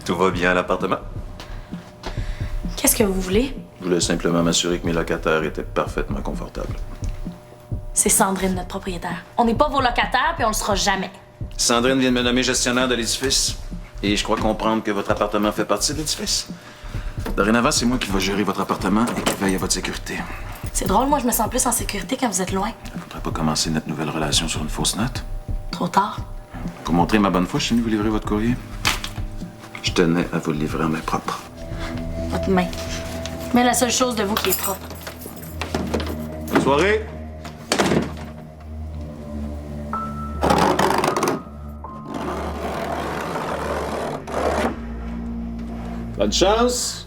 Tout va bien à l'appartement? Qu'est-ce que vous voulez? Je voulais simplement m'assurer que mes locataires étaient parfaitement confortables. C'est Sandrine, notre propriétaire. On n'est pas vos locataires, puis on le sera jamais. Sandrine vient de me nommer gestionnaire de l'édifice. Et je crois comprendre que votre appartement fait partie de l'édifice. Dorénavant, c'est moi qui vais gérer votre appartement et qui veille à votre sécurité. C'est drôle, moi je me sens plus en sécurité quand vous êtes loin. Il faudrait pas commencer notre nouvelle relation sur une fausse note. Trop tard. Pour montrer ma bonne foi, je suis venu vous livrer votre courrier. Je tenais à vous le livrer en main propre. Votre main. Mais la seule chose de vous qui est propre. Bonne soirée! Bonne chance!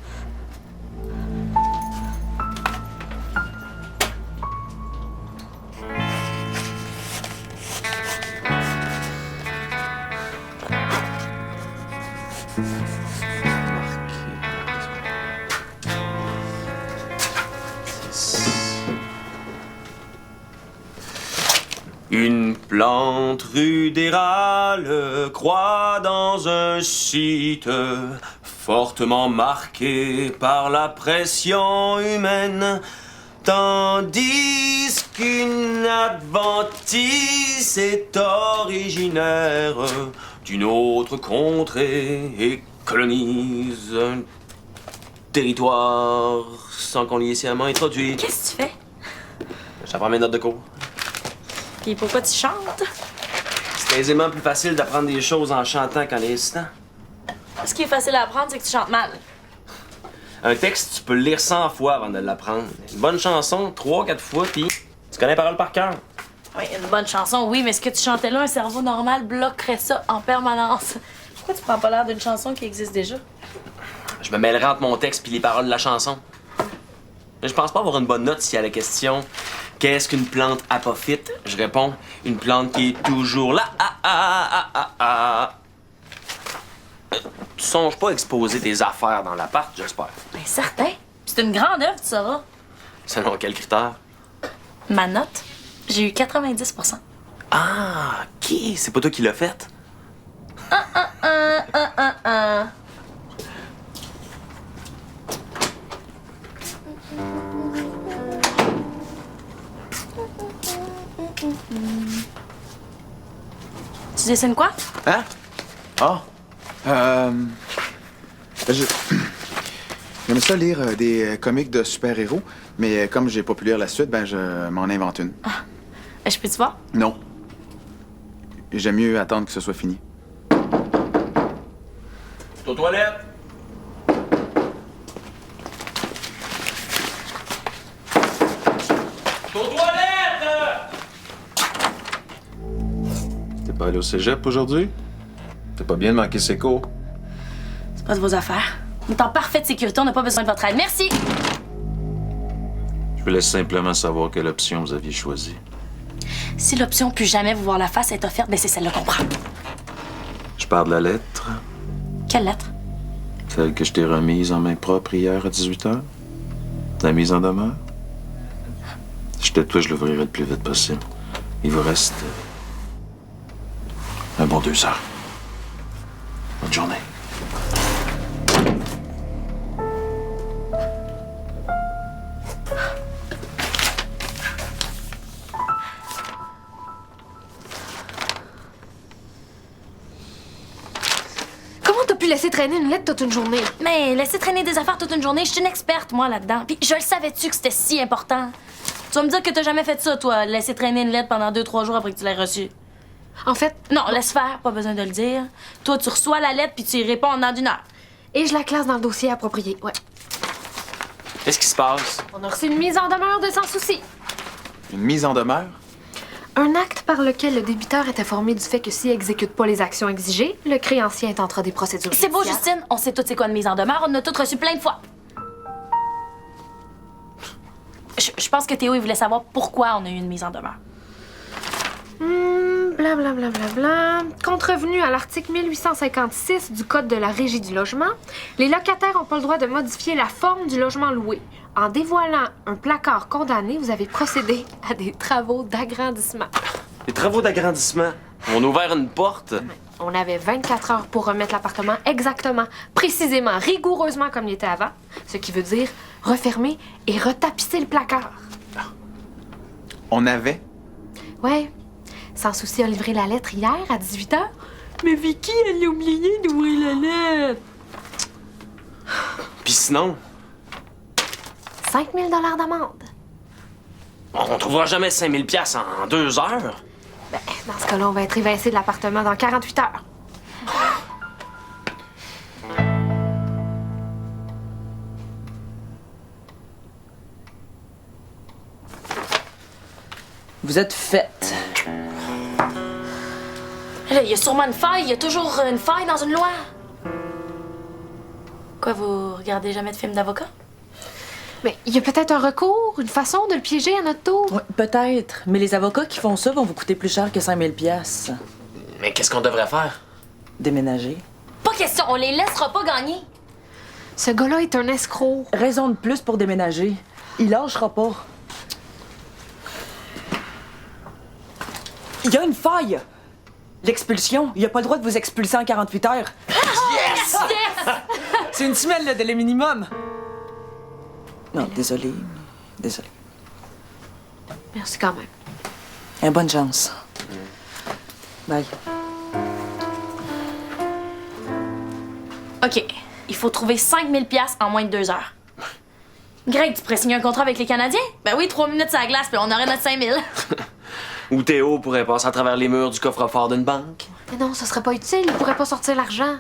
Une plante rudérale croît dans un site fortement marqué par la pression humaine, tandis qu'une adventice est originaire d'une autre contrée et colonise un territoire sans qu'on l'y ait sciemment introduit. Qu'est-ce que tu fais? J'apprends mes notes de cours. Puis pourquoi tu chantes? C'est aisément plus facile d'apprendre des choses en chantant qu'en les récitant. Ce qui est facile à apprendre, c'est que tu chantes mal. Un texte, tu peux le lire 100 fois avant de l'apprendre. Une bonne chanson, 3-4 fois, puis tu connais les paroles par cœur. Oui, une bonne chanson, oui, mais ce que tu chantais là, un cerveau normal bloquerait ça en permanence. Pourquoi tu prends pas l'air d'une chanson qui existe déjà? Je me mêlerai entre mon texte puis les paroles de la chanson. Mais je pense pas avoir une bonne note si à la question « Qu'est-ce qu'une plante apophyte? » Je réponds « Une plante qui est toujours là. Tu songes pas à exposer tes affaires dans l'appart, j'espère. Bien, certain. C'est une grande œuvre, tu sauras. Selon quel critère? Ma note, j'ai eu 90 %. Ah, OK. C'est pas toi qui l'as faite? Tu dessines quoi? Hein? Ah. J'aime ça lire des comics de super-héros, mais comme j'ai pas pu lire la suite, ben je m'en invente une. Je peux-tu voir? Non. J'aime mieux attendre que ce soit fini. Aux toilettes! Aux toilettes! T'es pas allé au cégep aujourd'hui? T'es pas bien de manquer ses cours? C'est pas de vos affaires. On est en parfaite sécurité, on n'a pas besoin de votre aide. Merci! Je voulais simplement savoir quelle option vous aviez choisie. Si l'option plus jamais vous voir la face est offerte, ben c'est celle-là qu'on prend. Je parle de la lettre, Quelle lettre? celle que je t'ai remise en main propre hier à 18h. La mise en demeure. Si j'étais toi, je l'ouvrirais le plus vite possible. Il vous reste un bon 2 heures. Bonne journée. Comment t'as pu laisser traîner une lettre toute une journée? Mais laisser traîner des affaires toute une journée, je suis une experte, moi, là-dedans. Puis je le savais-tu que c'était si important? Tu vas me dire que t'as jamais fait ça, toi, laisser traîner une lettre pendant 2-3 jours après que tu l'aies reçue. En fait, Non, laisse faire, pas besoin de le dire. Toi, tu reçois la lettre puis tu y réponds en dedans d'une heure. et je la classe dans le dossier approprié, ouais. Qu'est-ce qui se passe? On a reçu une mise en demeure de sans souci. Une mise en demeure? Un acte par lequel le débiteur est informé du fait que s'il exécute pas les actions exigées, le créancier intentera des procédures C'est beau, judiciaires. Justine. On sait toutes c'est quoi une mise en demeure. On a toutes reçu plein de fois. Je pense que Théo, il voulait savoir pourquoi on a eu une mise en demeure. Blablabla. Contrevenu à l'article 1856 du Code de la Régie du logement, les locataires n'ont pas le droit de modifier la forme du logement loué. En dévoilant un placard condamné, vous avez procédé à des travaux d'agrandissement. Les travaux d'agrandissement. On a ouvert une porte. On avait 24 heures pour remettre l'appartement exactement, précisément, rigoureusement comme il était avant. Ce qui veut dire refermer et retapisser le placard. On avait? Ouais. Sans souci a livré la lettre hier à 18h. Mais Vicky, elle a oublié d'ouvrir la lettre. Puis sinon, 5 000 d'amende. on trouvera jamais 5000 pièces en 2 heures. Ben, dans ce cas-là, on va être évincé de l'appartement dans 48 heures. Vous êtes faite. Là, il y a sûrement une faille. Il y a toujours une faille dans une loi. Quoi, vous regardez jamais de films d'avocat? Mais il y a peut-être un recours, une façon de le piéger à notre tour. Ouais, peut-être. Mais les avocats qui font ça vont vous coûter plus cher que 5000 pièces. Mais qu'est-ce qu'on devrait faire? Déménager. Pas question, on les laissera pas gagner. Ce gars-là est un escroc. Raison de plus pour déménager. Il lâchera pas. Il y a une faille! L'expulsion. Il a pas le droit de vous expulser en 48 heures. Yes! C'est une semaine, le délai minimum. Non, désolé. Désolé. Merci quand même. Bonne chance. Bye. OK, il faut trouver 5000 pièces en moins de 2 heures. Greg, tu pourrais signer un contrat avec les Canadiens? Ben oui, 3 minutes sur la glace, puis on aurait notre 5000. Ou Théo pourrait passer à travers les murs du coffre-fort d'une banque. Mais non, ce serait pas utile. Il pourrait pas sortir l'argent.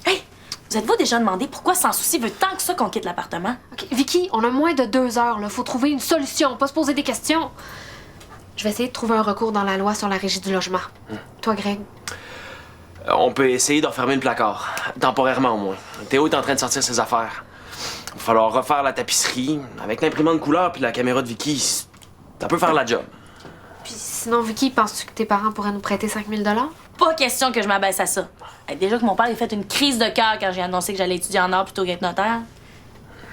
Hey, vous êtes-vous déjà demandé pourquoi Sans Souci veut tant que ça qu'on quitte l'appartement? OK, Vicky, on a moins de 2 heures, là. Faut trouver une solution, pas se poser des questions. Je vais essayer de trouver un recours dans la loi sur la régie du logement. Toi, Greg? On peut essayer de refermer le placard. Temporairement, au moins. Théo est en train de sortir ses affaires. Il va falloir refaire la tapisserie. Avec l'imprimante couleur puis la caméra de Vicky, ça peut faire la job. Puis sinon, Vicky, penses-tu que tes parents pourraient nous prêter 5 000 $? Pas question que je m'abaisse à ça. Hey, déjà que mon père a fait une crise de cœur quand j'ai annoncé que j'allais étudier en art plutôt qu'être notaire.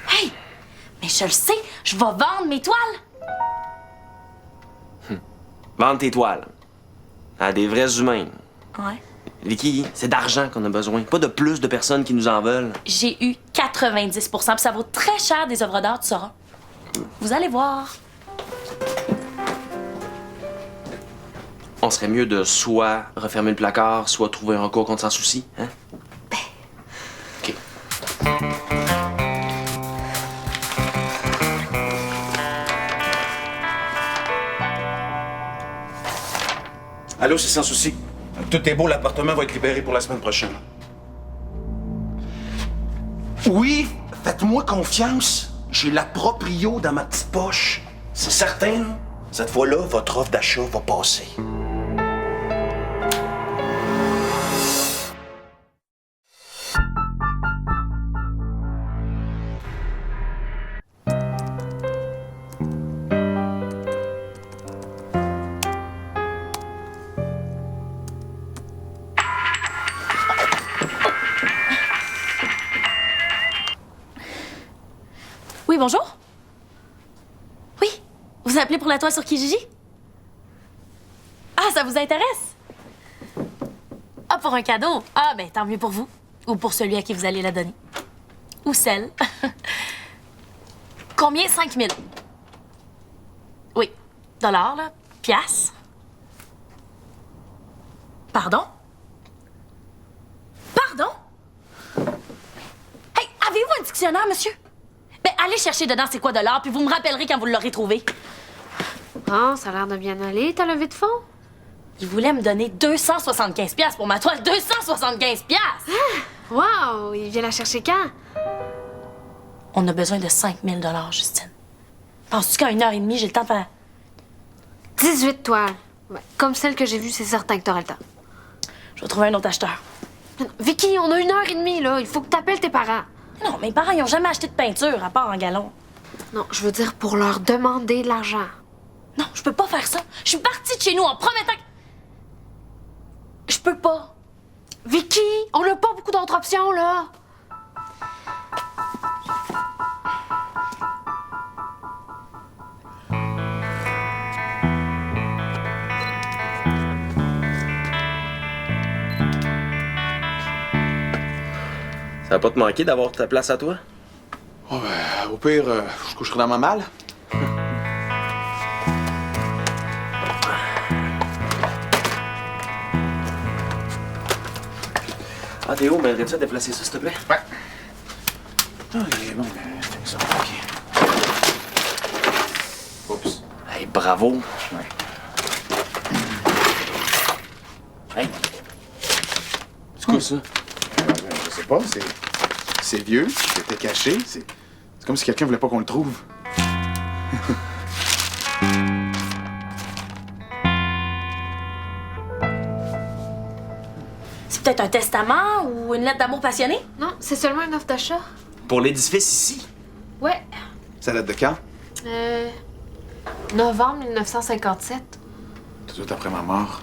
Hey! Mais je le sais, je vais vendre mes toiles! Vendre tes toiles. À des vrais humains. Ouais. Vicky, c'est d'argent qu'on a besoin, pas de plus de personnes qui nous en veulent. J'ai eu 90 puis ça vaut très cher des œuvres d'art, tu sauras. Vous allez voir. On serait mieux de soit refermer le placard, soit trouver un recours contre Sans Souci, hein? OK. Allô, c'est Sans Souci. Tout est beau, l'appartement va être libéré pour la semaine prochaine. Oui, faites-moi confiance. J'ai la proprio dans ma petite poche. C'est certain, là. Cette fois-là, votre offre d'achat va passer. Oui, bonjour? Oui? Vous appelez pour la toile sur Kijiji? Ah, ça vous intéresse? Ah, pour un cadeau? Ah, ben, tant mieux pour vous. Ou pour celui à qui vous allez la donner. Ou celle. Combien? 5 000. Oui. Dollars, là. Piastres. Pardon? Pardon? Hey, avez-vous un dictionnaire, monsieur? Ben, allez chercher dedans c'est quoi de l'art, puis vous me rappellerez quand vous l'aurez trouvé. Ah, ça a l'air de bien aller, ta levée de fonds. Il voulait me donner 275 piastres pour ma toile. 275 piastres! Wow, il vient la chercher quand? On a besoin de 5 000 Justine. Penses-tu qu'en 1h30, j'ai le temps de faire... 18 toiles. Ouais, comme celle que j'ai vue, c'est certain que t'auras le temps. Je vais trouver un autre acheteur. Vicky, on a 1h30, là. Il faut que t'appelles tes parents. Non, mes parents, ils ont jamais acheté de peinture, à part en galon. Non, je veux dire pour leur demander de l'argent. Non, je peux pas faire ça. Je suis partie de chez nous en promettant que... Je peux pas. Vicky, on n'a pas beaucoup d'autres options, là. Ça va pas te manquer d'avoir ta place à toi? Oh, ben, au pire, je coucherai dans ma malle. Ah, Théo, m'aiderais-tu à déplacer ça, s'il te plaît? Ouais. Ok, bon, ben, fais ça, ok. Oups. Hey, bravo. Ouais. Hey. C'est quoi ça? Je sais pas, c'est vieux, c'était caché, c'est comme si quelqu'un voulait pas qu'on le trouve. C'est peut-être un testament ou une lettre d'amour passionnée? Non, c'est seulement une offre d'achat. Pour l'édifice ici? Ouais. Ça date de quand? Novembre 1957. Tout de suite après ma mort.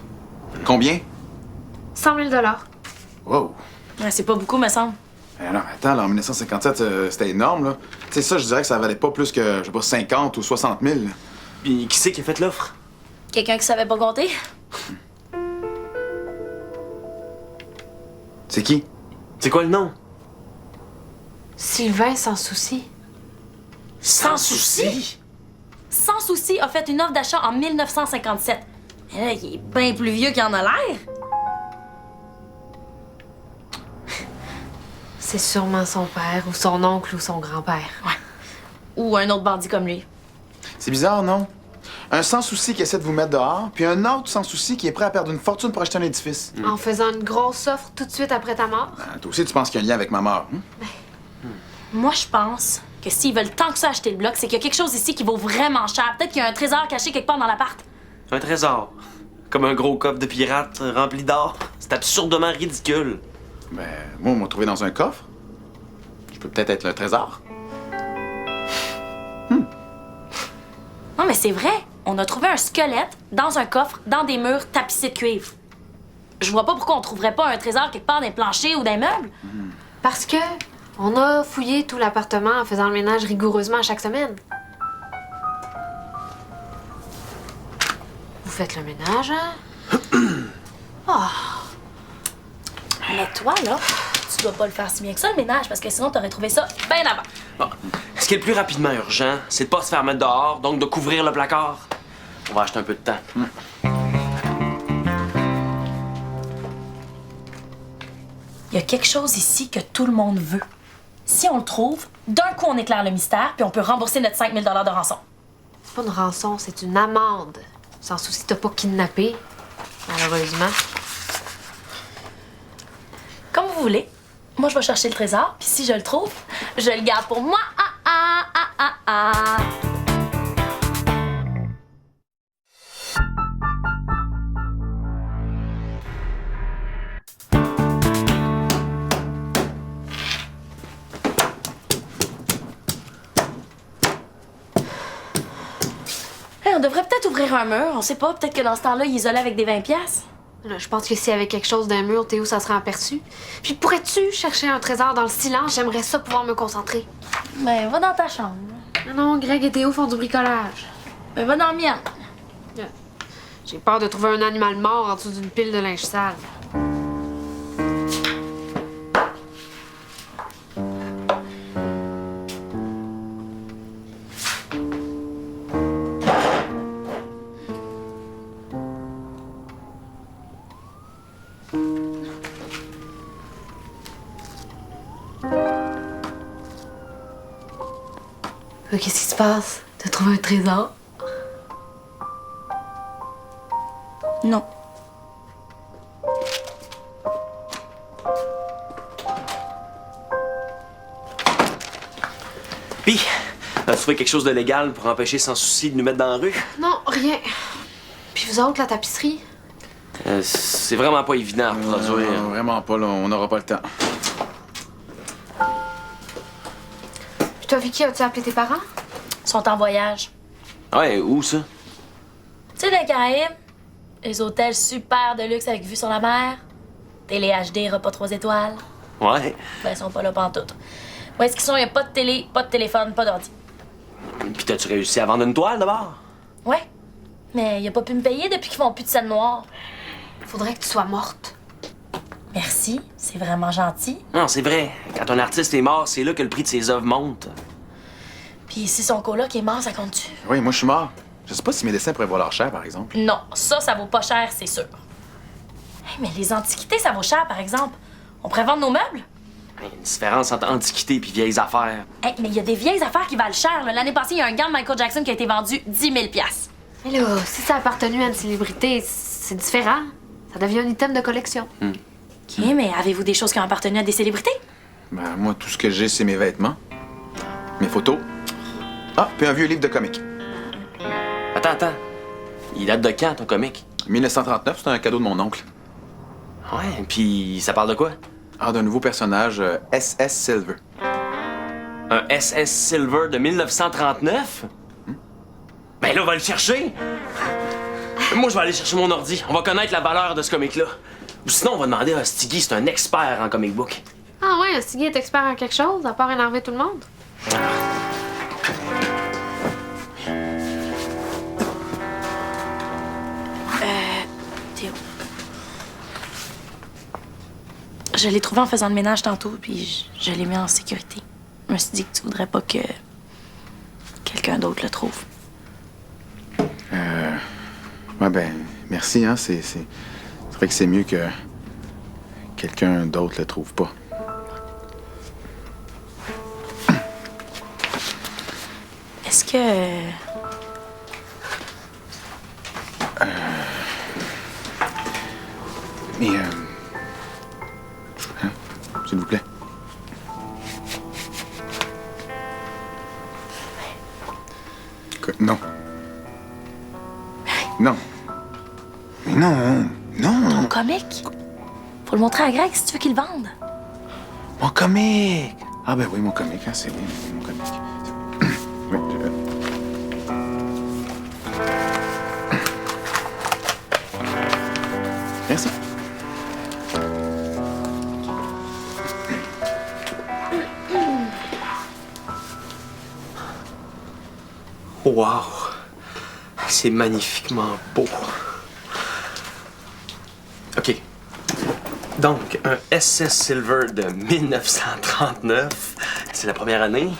Combien? 100 000 $. Wow. Ouais, c'est pas beaucoup, me semble. Non, attends, là, en 1957, c'était énorme, là. Tu sais, ça, je dirais que ça valait pas plus que, je sais pas, 50 ou 60 000. Puis qui c'est qui a fait l'offre? Quelqu'un qui savait pas compter? C'est qui? C'est quoi le nom? Sylvain sans souci. Sans souci? Sans souci a fait une offre d'achat en 1957. Mais là, il est bien plus vieux qu'il en a l'air. C'est sûrement son père, ou son oncle, ou son grand-père. Ou un autre bandit comme lui. C'est bizarre, non? Un sans-souci qui essaie de vous mettre dehors, puis un autre sans-souci qui est prêt à perdre une fortune pour acheter un édifice. En faisant une grosse offre tout de suite après ta mort. Toi aussi, tu penses qu'il y a un lien avec ma mort, hein? Moi, je pense que s'ils veulent tant que ça acheter le bloc, c'est qu'il y a quelque chose ici qui vaut vraiment cher. Peut-être qu'il y a un trésor caché quelque part dans l'appart. Un trésor. Comme un gros coffre de pirate rempli d'or. C'est absurdement ridicule. Ben, moi, on m'a trouvé dans un coffre. Je peux peut-être être le trésor. Non, mais c'est vrai. On a trouvé un squelette dans un coffre, dans des murs tapissés de cuivre. Je vois pas pourquoi on trouverait pas un trésor quelque part dans les planchers ou dans les meubles. Parce que on a fouillé tout l'appartement en faisant le ménage rigoureusement chaque semaine. Vous faites le ménage, hein? Mais toi, là, tu dois pas le faire si bien que ça, le ménage, parce que sinon, t'aurais trouvé ça bien avant. Bon. Ce qui est le plus rapidement urgent, c'est de pas se faire mettre dehors, donc de couvrir le placard. On va acheter un peu de temps. Il y a quelque chose ici que tout le monde veut. Si on le trouve, d'un coup, on éclaire le mystère, puis on peut rembourser notre 5 000 $ de rançon. C'est pas une rançon, c'est une amende. Sans souci, t'as pas kidnappé, malheureusement. Comme vous voulez. Moi, je vais chercher le trésor, puis si je le trouve, je le garde pour moi. Hey, on devrait peut-être ouvrir un mur. On sait pas, peut-être que dans ce temps-là, il isolait avec des 20 piastres. Là, je pense que s'il y avait quelque chose d'un mur, Théo, ça serait aperçu. Puis pourrais-tu chercher un trésor dans le silence? J'aimerais ça pouvoir me concentrer. Ben, va dans ta chambre. Non, Greg et Théo font du bricolage. Ben, va dans le mien. J'ai peur de trouver un animal mort en dessous d'une pile de linge sale. Qu'est-ce qui se passe? T'as trouvé un trésor? Non. Pis, as-tu trouvé quelque chose de légal pour empêcher sans souci de nous mettre dans la rue? Non, rien. Puis vous autres, la tapisserie? C'est vraiment pas évident à produire. Non, vraiment pas, là, on n'aura pas le temps. Puis toi, Vicky, as-tu appelé tes parents? Ils sont en voyage. Ouais, où ça? Tu sais, dans les Caraïbes, les hôtels super de luxe avec vue sur la mer, télé HD, repas 3 étoiles. Ouais. Ben, ils sont pas là pantoute. Où est-ce qu'ils sont? Y a pas de télé, pas de téléphone, pas d'ordi. Puis t'as-tu réussi à vendre une toile d'abord? Ouais. Mais il a pas pu me payer depuis qu'ils font plus de scène noire. Faudrait que tu sois morte. Merci, c'est vraiment gentil. Non, c'est vrai. Quand un artiste est mort, c'est là que le prix de ses œuvres monte. Puis si son coloc est mort, ça compte-tu? Oui, moi, je suis mort. Je sais pas si mes dessins pourraient valoir cher, par exemple. Non, ça vaut pas cher, c'est sûr. Hey, mais les antiquités, ça vaut cher, par exemple. On pourrait vendre nos meubles? Il y a une différence entre antiquité et vieilles affaires. Hey, mais il y a des vieilles affaires qui valent cher. Là. L'année passée, il y a un gant de Michael Jackson qui a été vendu 10 000 $. Mais là, si ça a appartenu à une célébrité, c'est différent. Ça devient un item de collection. OK, mais avez-vous des choses qui ont appartenu à des célébrités? Ben, moi, tout ce que j'ai, c'est mes vêtements, mes photos. Ah, puis un vieux livre de comics. Attends. Il date de quand, ton comique? 1939, c'est un cadeau de mon oncle. Ouais, puis ça parle de quoi? Ah, d'un nouveau personnage, SS Silver. Un SS Silver de 1939? Ben là, on va le chercher! Moi, je vais aller chercher mon ordi. On va connaître la valeur de ce comic-là. Ou sinon, on va demander à Stiggy, c'est un expert en comic book. Ah ouais, Stiggy est expert en quelque chose, à part énerver tout le monde. Théo. Je l'ai trouvé en faisant le ménage tantôt, puis je l'ai mis en sécurité. Je me suis dit que tu voudrais pas que quelqu'un d'autre le trouve. Ouais, ben, merci, hein. C'est vrai que c'est mieux que quelqu'un d'autre le trouve pas. Est-ce que... Mais, hein? S'il vous plaît. Non. Non. Mais non. Non. Ton comic? Faut le montrer à Greg si tu veux qu'il le vende. Mon comic. Ah ben oui, mon comic, hein, c'est oui, mon comic. Oui, Merci. Wow! C'est magnifiquement beau. OK. Donc, un SS Silver de 1939. C'est la première année.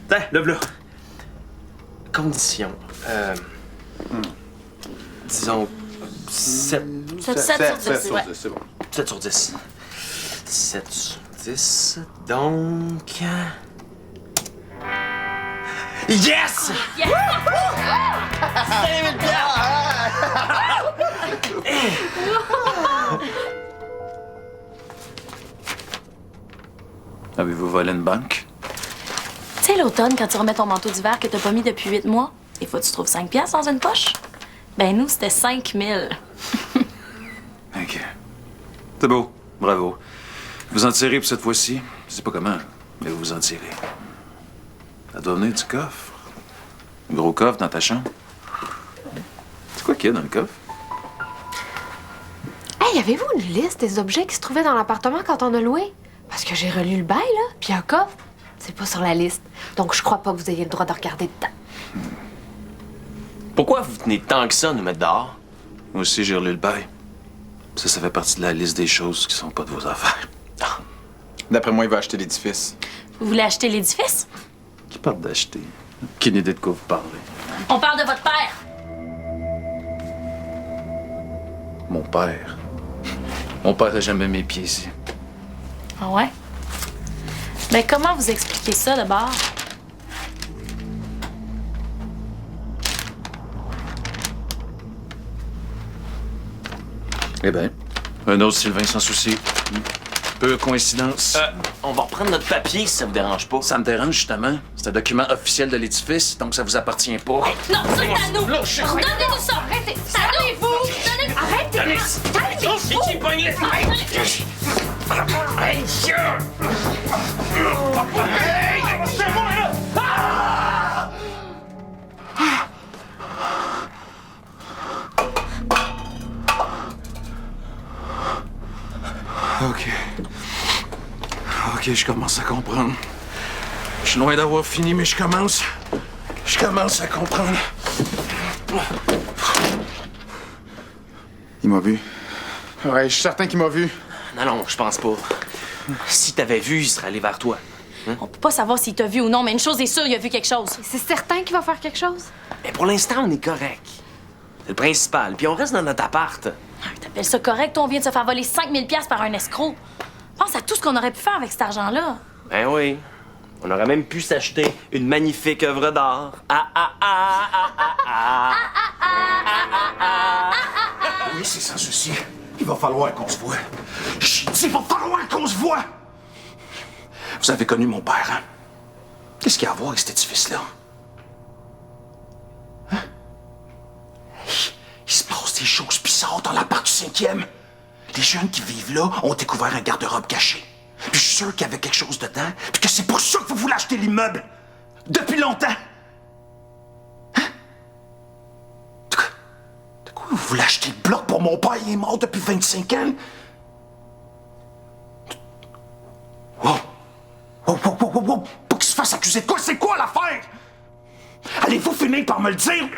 Tiens, le voilà. Condition. Disons 7. 7 sur 10, ouais. C'est bon. 7 sur 10. 7 sur 10. Donc. Yes! Yes! 5000 Avez-vous volé une banque? Tu sais, l'automne, quand tu remets ton manteau d'hiver que t'as pas mis depuis 8 mois, des fois tu trouves 5 $ dans une poche. Ben nous, c'était 5000. OK. C'est beau. Bravo. Vous en tirez pour cette fois-ci. Je sais pas comment, mais vous en tirez. Ça doit venir du coffre. Un gros coffre dans ta chambre. C'est quoi qu'il y a dans le coffre? Hey, avez-vous une liste des objets qui se trouvaient dans l'appartement quand on a loué? Parce que j'ai relu le bail, là, puis un coffre, c'est pas sur la liste. Donc je crois pas que vous ayez le droit de regarder dedans. Pourquoi vous tenez tant que ça à nous mettre dehors? Moi aussi, j'ai relu le bail. Ça fait partie de la liste des choses qui sont pas de vos affaires. D'après moi, il va acheter l'édifice. Vous voulez acheter l'édifice? Qui parle d'acheter? Quelle idée de quoi vous parlez? On parle de votre père. Mon père. Mon père a jamais mis pieds ici. Ah ouais? Ben comment vous expliquez ça, d'abord? Eh bien, un autre Sylvain sans souci. Peu coïncidence. On va reprendre notre papier si ça vous dérange pas. Ça me dérange, justement. C'est un document officiel de l'édifice, donc ça vous appartient pas. Non, ça c'est à nous! Donnez-nous ça! Arrêtez! Donnez-vous! Arrêtez! OK, je commence à comprendre. Je suis loin d'avoir fini, mais je commence à comprendre. Il m'a vu. Ouais, je suis certain qu'il m'a vu. Non, je pense pas. Si t'avais vu, il serait allé vers toi. On peut pas savoir s'il t'a vu ou non, mais une chose est sûre, il a vu quelque chose. C'est certain qu'il va faire quelque chose? Mais pour l'instant, on est correct. C'est le principal. Puis on reste dans notre appart. T'appelles ça correct? Toi, on vient de se faire voler 5000 $ par un escroc. Pense à tout ce qu'on aurait pu faire avec cet argent-là. Ben oui. On aurait même pu s'acheter une magnifique œuvre d'art. Oui, c'est sans souci. Il va falloir qu'on se voit. J'ai dit, il va falloir qu'on se voit! Vous avez connu mon père, hein? Qu'est-ce qu'il y a à voir avec cet édifice-là? Hein? Il se passe des choses bizarres dans l'appart du 5e. Les jeunes qui vivent là ont découvert un garde-robe caché. Puis je suis sûr qu'il y avait quelque chose dedans, puis que c'est pour ça que vous voulez acheter l'immeuble. Depuis longtemps. Hein? De quoi vous voulez acheter le bloc pour mon père? Il est mort depuis 25 ans. Wow! Wow! Pas qu'il se fasse accuser de quoi? C'est quoi l'affaire? Allez-vous finir par me le dire?